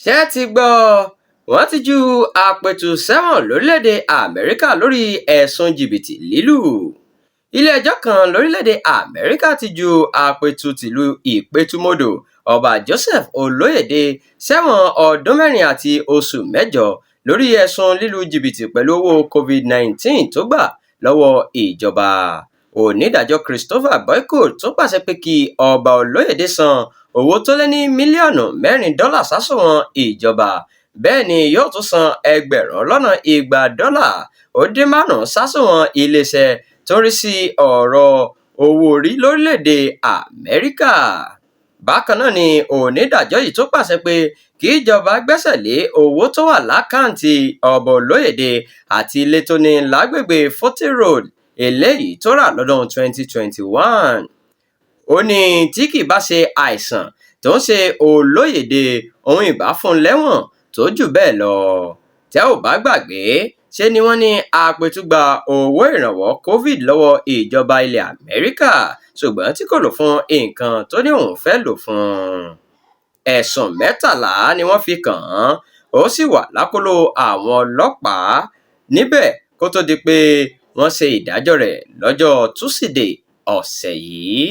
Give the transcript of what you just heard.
ṣé ẹ ti gbọ́ wọ́n ti ju apẹ̀tù sẹ́wọ̀n lórílẹ̀‐èdè Amẹ́ríkà lórí ẹ̀sùn jìbìtì lílù. Ilé-ẹjọ́ kan lórílẹ̀‐èdè Amẹ́ríkà ti ju apẹ̀tù tìlú Ìpẹ̀tùmodò Ọba Joseph Olóyèdè sẹ́wọ̀n ọdún 4 àti oṣù 8 lórí ẹ̀sùn lílu jìbìtì pẹ̀lú owó COVID-19 tó gbà lọ́wọ́ ìjọba. Onídàájọ́ Christopher Boycott tó pàṣẹ pé kí Ọba Olóyèdè san owó tó lé ní mílíọ̀nù $4 sásùnwọ̀n ìjọba, bẹ́ẹ̀ ni yóò tún san $200,000 sásùnwọ̀n iléeṣẹ́ tó ń rí sí ọ̀rọ̀ owó orí lórílẹ̀‐èdè Amẹ́ríkà. Bákan náà ni onídàájọ́ yìí tó pàṣẹ pé kí ìjọba gbẹ́sẹ̀ lé owó tó wà lákàǹtì Ọba Olóyèdè àti ilé tó ní lágbègbè Forty Road eléyìí tó rà lọ́dún 2021. Ó ní tí kì bá ṣe àìsàn tó ń ṣe Olóyèdè òun ìbá fún lẹ́wọ̀n tó jù bẹ́ẹ̀ lọ. Tẹ́ ò bá gbàgbé, ṣe ni wọ́n ní apẹ̀tù gba owó ìrànwọ́ COVID lọ́wọ́ ìjọba ilẹ̀ Amẹ́ríkà, ṣùgbọ́n tí kò lò fún nǹkan tó ní òun fẹ́ lò fún. Ẹ̀sùn 13 ni wọ́n fi kàn án, ó sì wà lákọlò àwọn ọlọ́pàá níbẹ̀ kó tó di pé wọ́n ṣe ìdájọ́ rẹ̀ lọ́jọ́ Túsìdeè ọ̀sẹ̀ yìí.